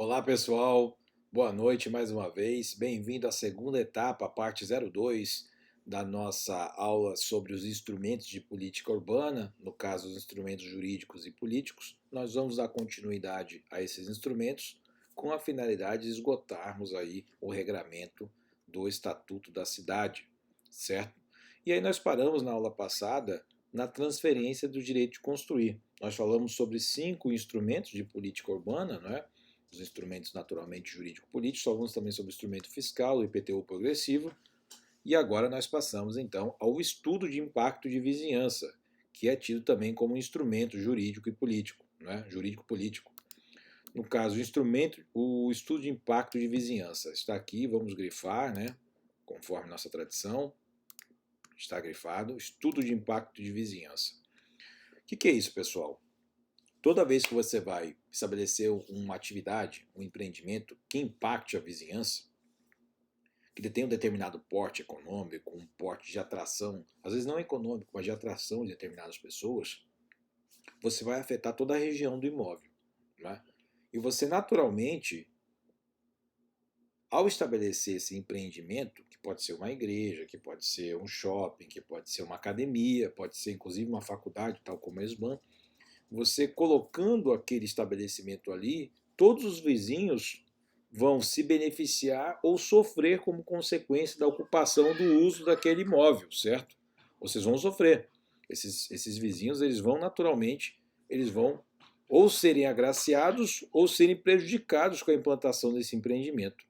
Olá pessoal, boa noite mais uma vez. Bem-vindo à segunda etapa, parte 02 da nossa aula sobre os instrumentos de política urbana, no caso os instrumentos jurídicos e políticos. Nós vamos dar continuidade a esses instrumentos com a finalidade de esgotarmos aí o regramento do Estatuto da Cidade, certo? E aí nós paramos na aula passada na transferência do direito de construir. Nós falamos sobre 5 instrumentos de política urbana, não é? Os instrumentos naturalmente jurídico-políticos, falamos também sobre o instrumento fiscal, o IPTU progressivo, e agora nós passamos então ao estudo de impacto de vizinhança, que é tido também como um instrumento jurídico e político, né? Jurídico-político. No caso, o estudo de impacto de vizinhança está aqui, vamos grifar, né? Conforme nossa tradição, está grifado, estudo de impacto de vizinhança. O que é isso, pessoal? Toda vez que você vai estabelecer uma atividade, um empreendimento que impacte a vizinhança, que tenha um determinado porte econômico, um porte de atração, às vezes não econômico, mas de atração de determinadas pessoas, você vai afetar toda a região do imóvel. Né? E você naturalmente, ao estabelecer esse empreendimento, que pode ser uma igreja, que pode ser um shopping, que pode ser uma academia, pode ser inclusive uma faculdade, tal como a ESBAN, você colocando aquele estabelecimento ali, todos os vizinhos vão se beneficiar ou sofrer como consequência da ocupação do uso daquele imóvel, certo? Vocês vão sofrer. Esses vizinhos, eles vão naturalmente, eles vão ou serem agraciados ou serem prejudicados com a implantação desse empreendimento.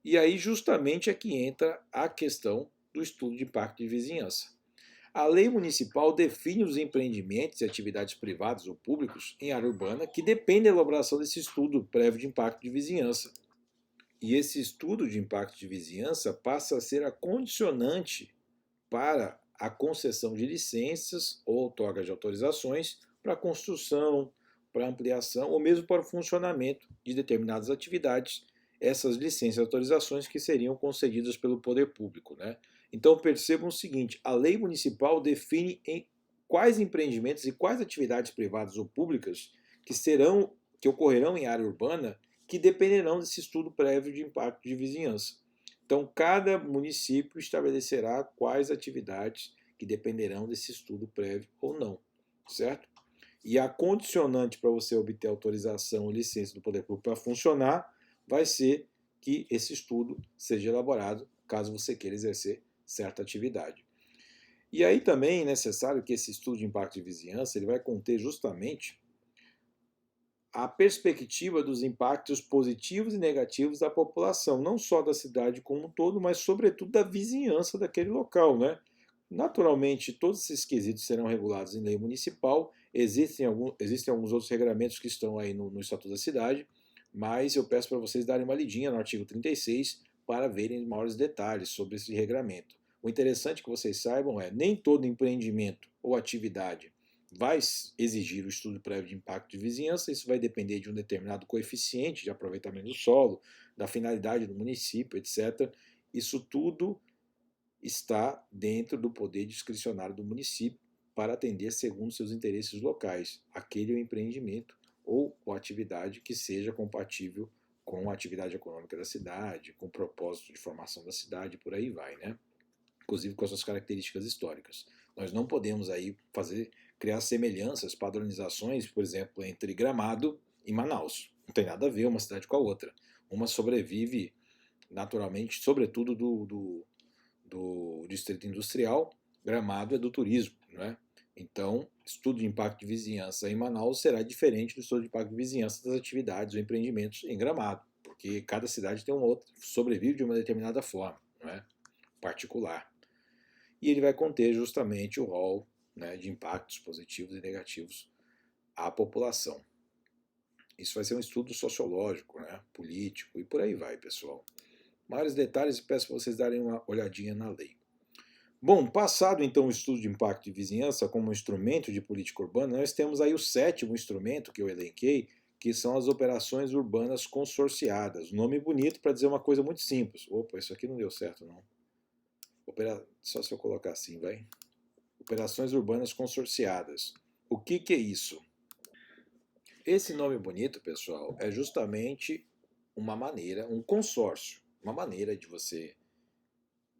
E aí justamente é que entra a questão do estudo de impacto de vizinhança. A lei municipal define os empreendimentos e atividades privadas ou públicos em área urbana que dependem da elaboração desse estudo prévio de impacto de vizinhança. E esse estudo de impacto de vizinhança passa a ser a condicionante para a concessão de licenças ou outorga de autorizações para a construção, para a ampliação ou mesmo para o funcionamento de determinadas atividades, essas licenças e autorizações que seriam concedidas pelo poder público. Né? Então percebam o seguinte, a lei municipal define em quais empreendimentos e quais atividades privadas ou públicas que ocorrerão em área urbana que dependerão desse estudo prévio de impacto de vizinhança. Então, cada município estabelecerá quais atividades que dependerão desse estudo prévio ou não, certo? E a condicionante para você obter autorização ou licença do poder público para funcionar vai ser que esse estudo seja elaborado caso você queira exercer certa atividade. E aí também é necessário que esse estudo de impacto de vizinhança ele vai conter justamente a perspectiva dos impactos positivos e negativos da população, não só da cidade como um todo, mas sobretudo da vizinhança daquele local, né? Naturalmente, todos esses quesitos serão regulados em lei municipal, existem alguns outros regramentos que estão aí no Estatuto da Cidade, mas eu peço para vocês darem uma lidinha no artigo 36 para verem maiores detalhes sobre esse regramento. O interessante que vocês saibam é, nem todo empreendimento ou atividade vai exigir o estudo prévio de impacto de vizinhança, isso vai depender de um determinado coeficiente de aproveitamento do solo, da finalidade do município, etc. Isso tudo está dentro do poder discricionário do município para atender segundo seus interesses locais, aquele empreendimento ou atividade que seja compatível com a atividade econômica da cidade, com o propósito de formação da cidade, por aí vai, né? Inclusive com as suas características históricas. Nós não podemos aí criar semelhanças, padronizações, por exemplo, entre Gramado e Manaus. Não tem nada a ver uma cidade com a outra. Uma sobrevive naturalmente, sobretudo do distrito industrial, Gramado é do turismo, né? Então, estudo de impacto de vizinhança em Manaus será diferente do estudo de impacto de vizinhança das atividades ou empreendimentos em Gramado, porque cada cidade tem uma outra, sobrevive de uma determinada forma, não é? Particular. E ele vai conter justamente o rol, né, de impactos positivos e negativos à população. Isso vai ser um estudo sociológico, né, político e por aí vai, pessoal. Maiores detalhes, peço para vocês darem uma olhadinha na lei. Bom, passado então o estudo de impacto de vizinhança como instrumento de política urbana, nós temos aí o sétimo instrumento que eu elenquei, que são as operações urbanas consorciadas. Nome bonito para dizer uma coisa muito simples. Opa, isso aqui não deu certo não. Só se eu colocar assim, vai. Operações urbanas consorciadas. O que é isso? Esse nome bonito, pessoal, é justamente uma maneira, um consórcio, uma maneira de você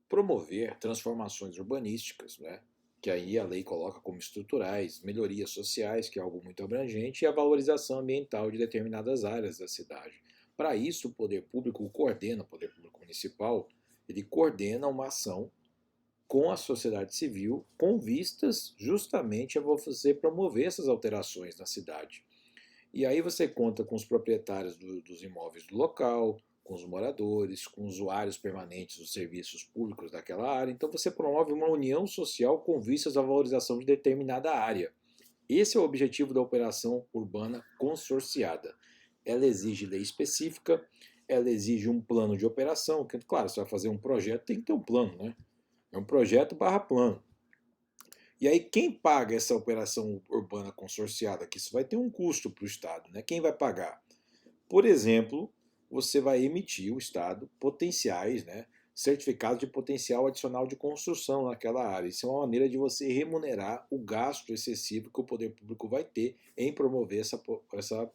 promover transformações urbanísticas, né? Que aí a lei coloca como estruturais, melhorias sociais, que é algo muito abrangente, e a valorização ambiental de determinadas áreas da cidade. Para isso, o poder público coordena, o poder público municipal, ele coordena uma ação com a sociedade civil, com vistas justamente a você promover essas alterações na cidade. E aí você conta com os proprietários dos imóveis do local, com os moradores, com usuários permanentes dos serviços públicos daquela área. Então você promove uma união social com vistas à valorização de determinada área. Esse é o objetivo da operação urbana consorciada. Ela exige lei específica, ela exige um plano de operação, que, claro, você vai fazer um projeto, tem que ter um plano, né? É um projeto barra plano. E aí, quem paga essa operação urbana consorciada? Que isso vai ter um custo para o Estado, né? Quem vai pagar? Por exemplo, você vai emitir, o Estado, potenciais, né? Certificados de potencial adicional de construção naquela área. Isso é uma maneira de você remunerar o gasto excessivo que o poder público vai ter em promover essa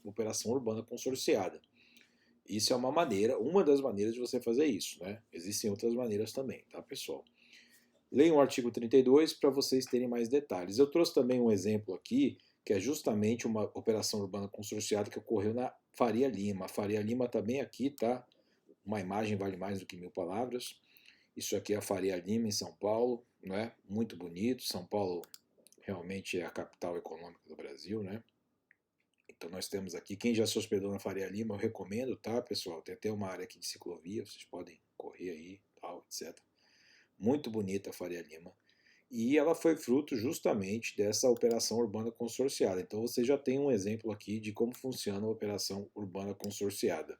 operação urbana consorciada. Isso é uma das maneiras de você fazer isso, né? Existem outras maneiras também, tá, pessoal? Leiam o artigo 32 para vocês terem mais detalhes. Eu trouxe também um exemplo aqui, que é justamente uma operação urbana consorciada que ocorreu na Faria Lima. A Faria Lima está bem aqui, tá? Uma imagem vale mais do que 1000 palavras. Isso aqui é a Faria Lima em São Paulo, né? Muito bonito. São Paulo realmente é a capital econômica do Brasil, né? Então nós temos aqui, quem já se hospedou na Faria Lima, eu recomendo, tá, pessoal? Tem até uma área aqui de ciclovia, vocês podem correr aí, tal, etc. Muito bonita a Faria Lima. E ela foi fruto justamente dessa operação urbana consorciada. Então você já tem um exemplo aqui de como funciona a operação urbana consorciada.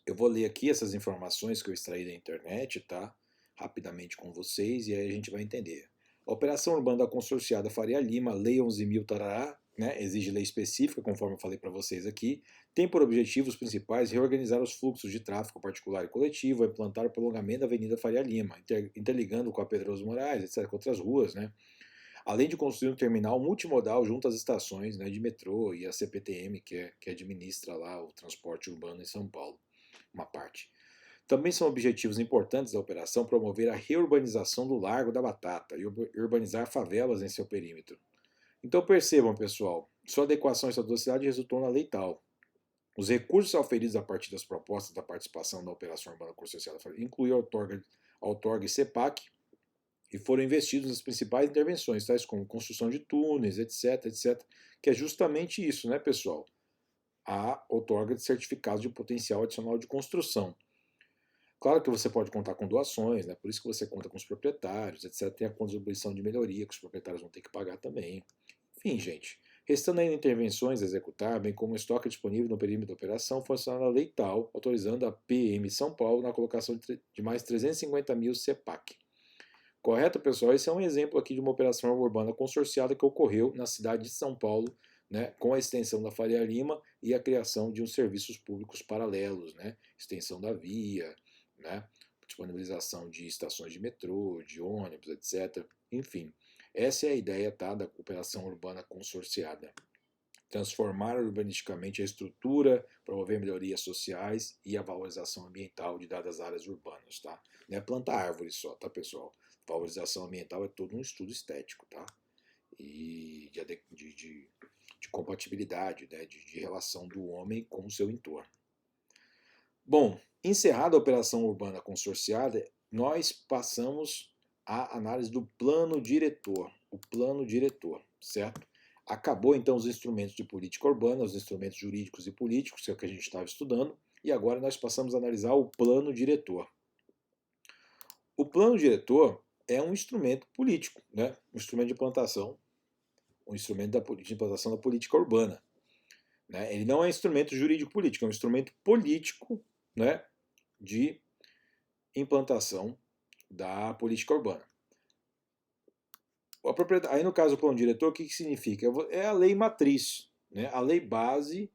Eu vou ler aqui essas informações que eu extraí da internet, tá? Rapidamente com vocês, e aí a gente vai entender. A operação urbana consorciada Faria Lima, Lei 11.000 tarará, né, exige lei específica, conforme eu falei para vocês aqui, tem por objetivos principais reorganizar os fluxos de tráfego particular e coletivo, implantar o prolongamento da Avenida Faria Lima, interligando com a Pedroso Moraes, etc., com outras ruas, né, além de construir um terminal multimodal junto às estações, né, de metrô e a CPTM, que administra lá o transporte urbano em São Paulo, uma parte. Também são objetivos importantes da operação promover a reurbanização do Largo da Batata e urbanizar favelas em seu perímetro. Então percebam, pessoal, sua adequação a essa velocidade resultou na lei tal. Os recursos auferidos a partir das propostas da participação da Operação Urbana Consorciada incluíram a outorga e CEPAC e foram investidos nas principais intervenções, tais como construção de túneis, etc, etc, que é justamente isso, né, pessoal? A outorga de certificados de potencial adicional de construção. Claro que você pode contar com doações, né? Por isso que você conta com os proprietários, etc. Tem a contribuição de melhoria que os proprietários vão ter que pagar também. Enfim, gente, restando ainda intervenções a executar, bem como estoque disponível no perímetro da operação, foi sancionada a lei tal, autorizando a PM São Paulo na colocação de mais 350 mil CEPAC. Correto, pessoal? Esse é um exemplo aqui de uma operação urbana consorciada que ocorreu na cidade de São Paulo, né, com a extensão da Faria Lima e a criação de uns serviços públicos paralelos, né, extensão da via, né, disponibilização de estações de metrô, de ônibus, etc. Enfim, essa é a ideia, tá, da cooperação urbana consorciada. Transformar urbanisticamente a estrutura, promover melhorias sociais e a valorização ambiental de dadas áreas urbanas, tá? Não é plantar árvores só, tá, pessoal? Valorização ambiental é todo um estudo estético, tá? E de compatibilidade, né? de relação do homem com o seu entorno. Bom, encerrada a operação urbana consorciada, nós passamos à análise do plano diretor. O plano diretor, certo? Acabou então os instrumentos de política urbana, os instrumentos jurídicos e políticos, que é o que a gente estava estudando, e agora nós passamos a analisar o plano diretor. O plano diretor é um instrumento político, né? Um instrumento de implantação, um instrumento de implantação da política urbana. Né? Ele não é um instrumento jurídico político, é um instrumento político, né, de implantação da política urbana. Aí no caso do plano diretor, o que significa? É a lei matriz, né, a lei base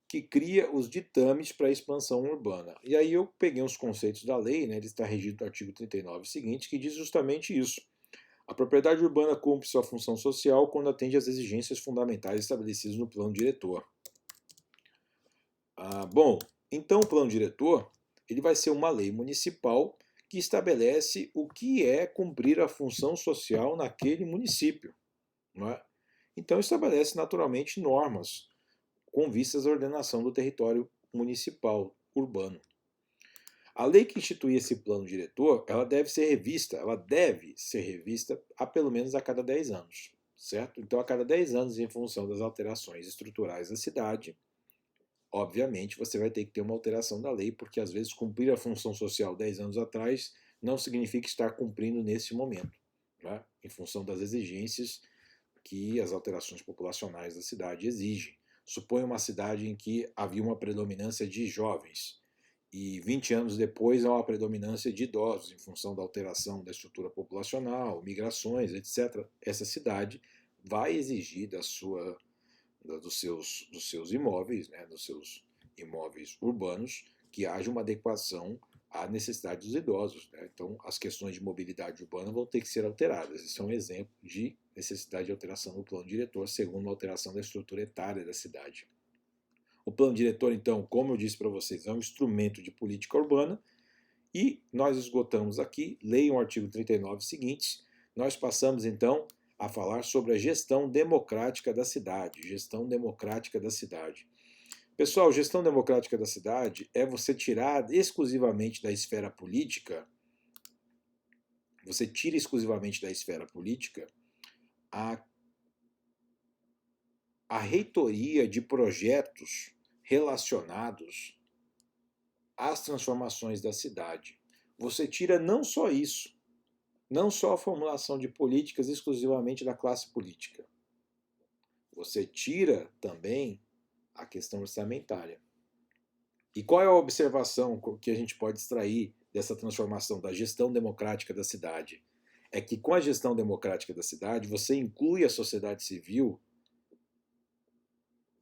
que cria os ditames para a expansão urbana. E aí eu peguei uns conceitos da lei, né, ele está regido no artigo 39 seguinte, que diz justamente isso. A propriedade urbana cumpre sua função social quando atende às exigências fundamentais estabelecidas no plano diretor. Bom, então o plano diretor ele vai ser uma lei municipal que estabelece o que é cumprir a função social naquele município. Não é? Então estabelece naturalmente normas com vistas à ordenação do território municipal urbano. A lei que institui esse plano diretor, ela deve ser revista a pelo menos a cada 10 anos, certo? Então, a cada 10 anos, em função das alterações estruturais da cidade, obviamente você vai ter que ter uma alteração da lei, porque às vezes cumprir a função social 10 anos atrás não significa estar cumprindo nesse momento, né? Em função das exigências que as alterações populacionais da cidade exigem. Suponha uma cidade em que havia uma predominância de jovens e 20 anos depois há uma predominância de idosos em função da alteração da estrutura populacional, migrações, etc. Essa cidade vai exigir dos seus imóveis, né, dos seus imóveis urbanos, que haja uma adequação à necessidade dos idosos. Né? Então, as questões de mobilidade urbana vão ter que ser alteradas. Esse é um exemplo de necessidade de alteração do plano diretor, segundo a alteração da estrutura etária da cidade. O plano diretor, então, como eu disse para vocês, é um instrumento de política urbana e nós esgotamos aqui, leiam o artigo 39 seguintes, nós passamos então a falar sobre a gestão democrática da cidade. Gestão democrática da cidade. Pessoal, gestão democrática da cidade é você tirar exclusivamente da esfera política, você tira exclusivamente da esfera política a reitoria de projetos relacionados às transformações da cidade. Você tira não só isso, não só a formulação de políticas exclusivamente da classe política. Você tira também a questão orçamentária. E qual é a observação que a gente pode extrair dessa transformação da gestão democrática da cidade? É que com a gestão democrática da cidade, você inclui a sociedade civil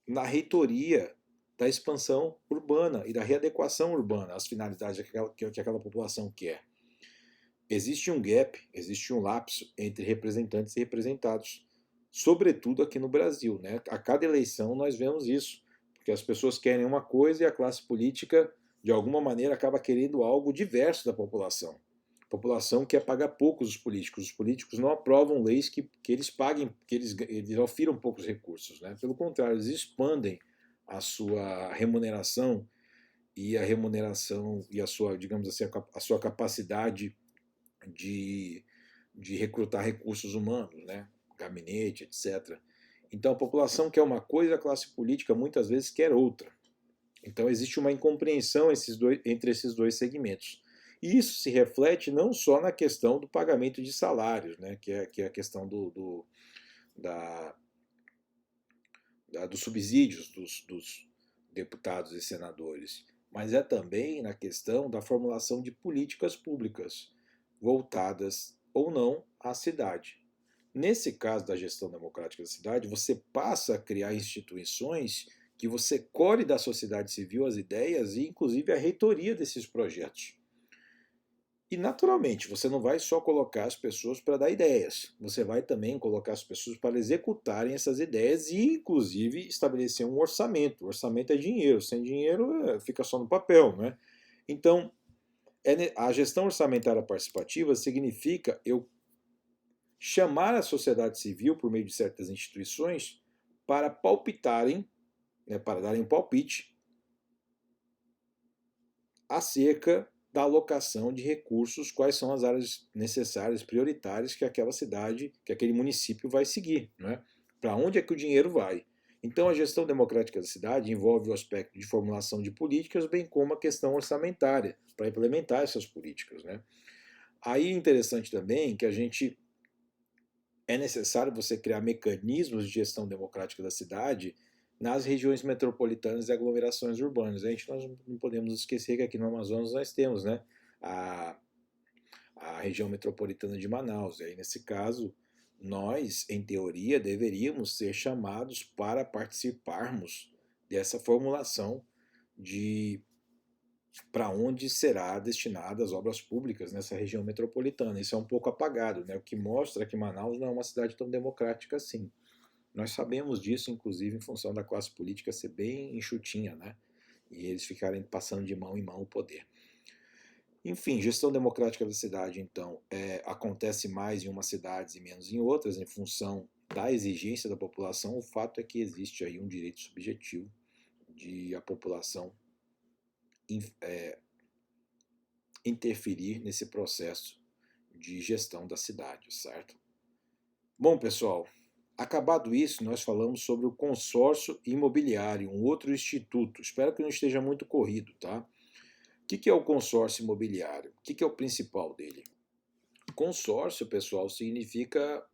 na reitoria da expansão urbana e da readequação urbana às finalidades que aquela população quer. Existe um gap, existe um lapso entre representantes e representados, sobretudo aqui no Brasil. Né? A cada eleição nós vemos isso, porque as pessoas querem uma coisa e a classe política, de alguma maneira, acaba querendo algo diverso da população. A população quer pagar poucos os políticos não aprovam leis que eles paguem, que eles ofiram poucos recursos. Né? Pelo contrário, eles expandem a sua remuneração e a sua, digamos assim, a sua capacidade de, de recrutar recursos humanos, né? Gabinete, etc. Então a população quer uma coisa, a classe política muitas vezes quer outra. Então existe uma incompreensão entre esses dois segmentos. E isso se reflete não só na questão do pagamento de salários, né? que é a questão dos subsídios dos deputados e senadores, mas é também na questão da formulação de políticas públicas voltadas ou não à cidade. Nesse caso da gestão democrática da cidade, você passa a criar instituições que você colhe da sociedade civil as ideias e inclusive a reitoria desses projetos. E naturalmente, você não vai só colocar as pessoas para dar ideias, você vai também colocar as pessoas para executarem essas ideias e inclusive estabelecer um orçamento. O orçamento é dinheiro, sem dinheiro fica só no papel, né? Então, a gestão orçamentária participativa significa eu chamar a sociedade civil, por meio de certas instituições, para palpitarem, né, para darem um palpite acerca da alocação de recursos, quais são as áreas necessárias, prioritárias que aquela cidade, que aquele município vai seguir, né? Para onde é que o dinheiro vai? Então, a gestão democrática da cidade envolve o aspecto de formulação de políticas, bem como a questão orçamentária, para implementar essas políticas, né? Aí é interessante também que é necessário você criar mecanismos de gestão democrática da cidade nas regiões metropolitanas e aglomerações urbanas. Nós não podemos esquecer que aqui no Amazonas nós temos, né, a, a região metropolitana de Manaus. E aí, nesse caso, nós, em teoria, deveríamos ser chamados para participarmos dessa formulação de para onde será destinadas as obras públicas nessa região metropolitana. Isso é um pouco apagado, né? O que mostra que Manaus não é uma cidade tão democrática assim. Nós sabemos disso, inclusive, em função da classe política ser bem enxutinha, né? E eles ficarem passando de mão em mão o poder. Enfim, gestão democrática da cidade, então, acontece mais em umas cidades e menos em outras, em função da exigência da população. O fato é que existe aí um direito subjetivo de a população interferir nesse processo de gestão da cidade, certo? Bom, pessoal, acabado isso, nós falamos sobre o consórcio imobiliário, um outro instituto. Espero que não esteja muito corrido, tá? O que é o consórcio imobiliário? O que é o principal dele? Consórcio, pessoal, significa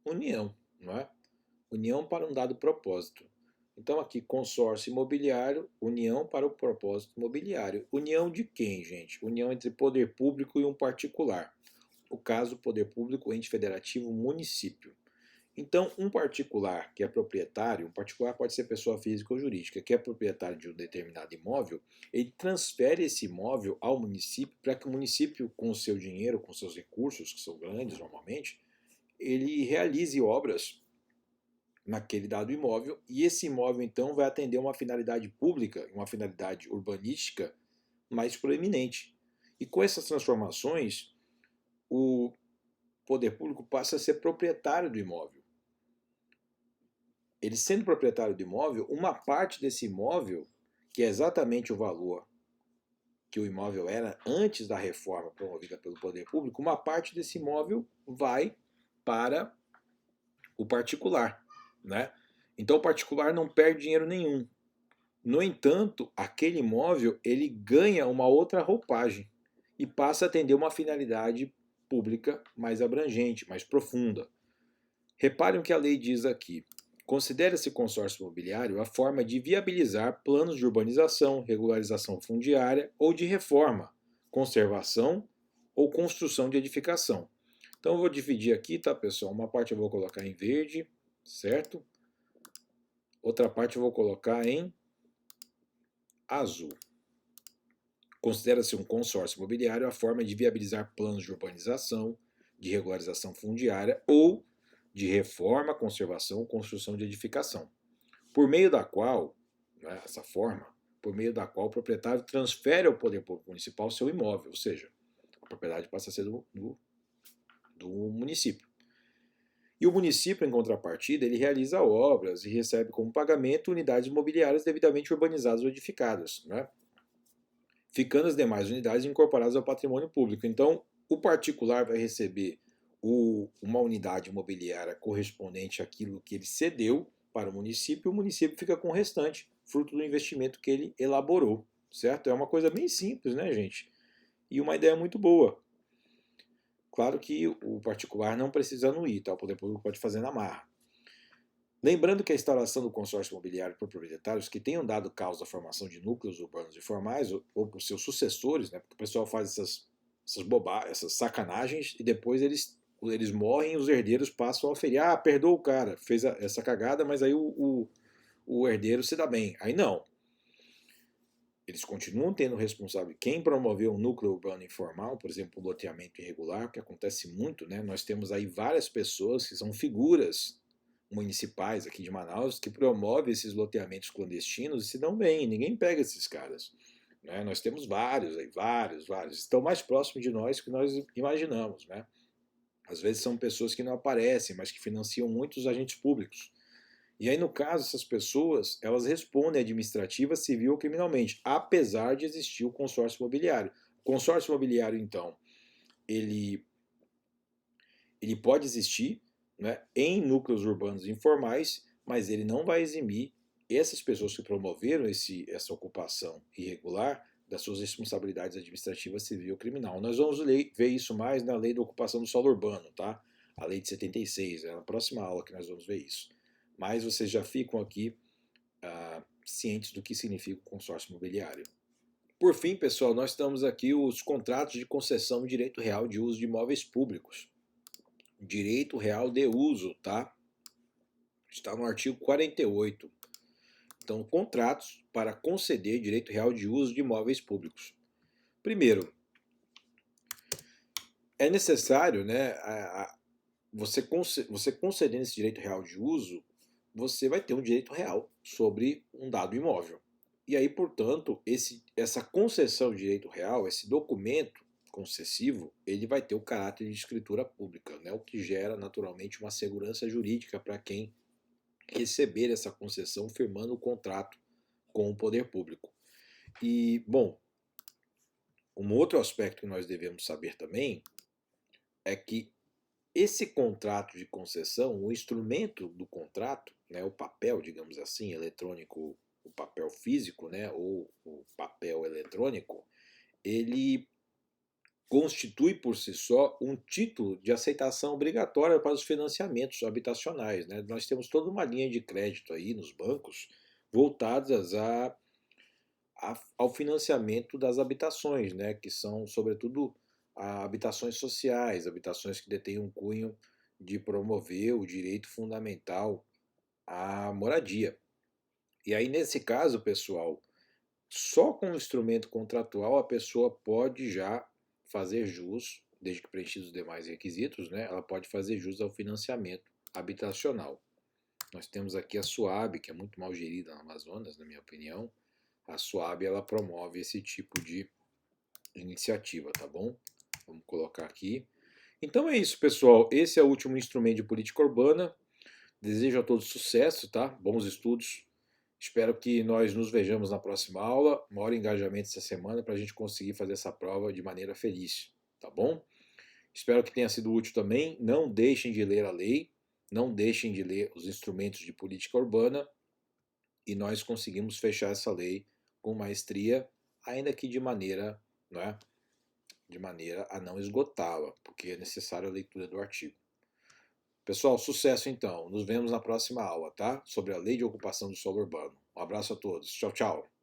união, não é? União para um dado propósito. Então aqui, consórcio imobiliário, união para o propósito imobiliário. União de quem, gente? União entre poder público e um particular. O caso, poder público, ente federativo, município. Então, um particular que é proprietário, um particular pode ser pessoa física ou jurídica, que é proprietário de um determinado imóvel, ele transfere esse imóvel ao município para que o município, com o seu dinheiro, com seus recursos, que são grandes normalmente, ele realize obras naquele dado imóvel, e esse imóvel então vai atender uma finalidade pública, uma finalidade urbanística mais proeminente. E com essas transformações, o poder público passa a ser proprietário do imóvel. Ele sendo proprietário do imóvel, uma parte desse imóvel, que é exatamente o valor que o imóvel era antes da reforma promovida pelo poder público, uma parte desse imóvel vai para o particular, né? Então o particular não perde dinheiro nenhum. No entanto, aquele imóvel ele ganha uma outra roupagem e passa a atender uma finalidade pública mais abrangente, mais profunda. Reparem o que a lei diz aqui. Considera-se consórcio imobiliário a forma de viabilizar planos de urbanização, regularização fundiária ou de reforma, conservação ou construção de edificação. Então eu vou dividir aqui, tá, pessoal? Uma parte eu vou colocar em verde, certo? Outra parte eu vou colocar em azul. Considera-se um consórcio imobiliário a forma de viabilizar planos de urbanização, de regularização fundiária ou de reforma, conservação ou construção de edificação, por meio da qual, né, essa forma, por meio da qual o proprietário transfere ao poder público municipal seu imóvel, ou seja, a propriedade passa a ser do município. E o município, em contrapartida, ele realiza obras e recebe como pagamento unidades imobiliárias devidamente urbanizadas ou edificadas, né? Ficando as demais unidades incorporadas ao patrimônio público. Então, o particular vai receber uma unidade imobiliária correspondente àquilo que ele cedeu para o município fica com o restante, fruto do investimento que ele elaborou, certo? É uma coisa bem simples, né, gente? E uma ideia muito boa. Claro que o particular não precisa anuir, tá? O poder público pode fazer na marra. Lembrando que a instalação do consórcio imobiliário por proprietários que tenham dado causa à formação de núcleos urbanos informais ou por seus sucessores, né? Porque o pessoal faz essas bobagens, essas sacanagens e depois eles morrem e os herdeiros passam a oferir. Ah, perdoa o cara, fez essa cagada, mas aí o herdeiro se dá bem. Aí não. Eles continuam tendo responsável. Quem promoveu um núcleo urbano informal, por exemplo, o loteamento irregular, que acontece muito, né? Nós temos aí várias pessoas que são figuras municipais aqui de Manaus que promovem esses loteamentos clandestinos e se dão bem, ninguém pega esses caras. Né? Nós temos vários aí, vários. Estão mais próximos de nós que nós imaginamos. Né? Às vezes são pessoas que não aparecem, mas que financiam muitos agentes públicos. E aí, no caso, essas pessoas, elas respondem administrativa, civil ou criminalmente, apesar de existir o consórcio imobiliário. O consórcio imobiliário, então, ele pode existir, né, em núcleos urbanos informais, mas ele não vai eximir essas pessoas que promoveram essa ocupação irregular das suas responsabilidades administrativas, civil ou criminal. Nós vamos ver isso mais na lei da ocupação do solo urbano, tá? A lei de 76, é na próxima aula que nós vamos ver isso. Mas vocês já ficam aqui cientes do que significa o consórcio imobiliário. Por fim, pessoal, nós estamos aqui os contratos de concessão de direito real de uso de imóveis públicos. Direito real de uso, tá? Está no artigo 48. Então, contratos para conceder direito real de uso de imóveis públicos. Primeiro, é necessário, né, você concedendo esse direito real de uso, você vai ter um direito real sobre um dado imóvel. E aí, portanto, essa concessão de direito real, esse documento concessivo, ele vai ter o caráter de escritura pública, né, o que gera naturalmente uma segurança jurídica para quem receber essa concessão firmando o contrato com o poder público. E, bom, um outro aspecto que nós devemos saber também é que esse contrato de concessão, o instrumento do contrato, né, o papel, digamos assim, eletrônico, o papel físico, né, ou o papel eletrônico, ele constitui por si só um título de aceitação obrigatória para os financiamentos habitacionais, né? Nós temos toda uma linha de crédito aí nos bancos voltadas ao financiamento das habitações, né, que são, sobretudo, habitações sociais, habitações que detêm um cunho de promover o direito fundamental à moradia. E aí, nesse caso, pessoal, só com o instrumento contratual a pessoa pode já fazer jus, desde que preenchidos os demais requisitos, né, ela pode fazer jus ao financiamento habitacional. Nós temos aqui a SUAB, que é muito mal gerida no Amazonas, na minha opinião. A SUAB ela promove esse tipo de iniciativa, tá bom? Vamos colocar aqui. Então é isso, pessoal. Esse é o último instrumento de política urbana. Desejo a todos sucesso, tá? Bons estudos. Espero que nós nos vejamos na próxima aula. Maior engajamento essa semana para a gente conseguir fazer essa prova de maneira feliz, tá bom? Espero que tenha sido útil também. Não deixem de ler a lei, não deixem de ler os instrumentos de política urbana e nós conseguimos fechar essa lei com maestria, ainda que de maneira, não é? De maneira a não esgotá-la, porque é necessária a leitura do artigo. Pessoal, sucesso então. Nos vemos na próxima aula, tá? Sobre a lei de ocupação do solo urbano. Um abraço a todos. Tchau, tchau.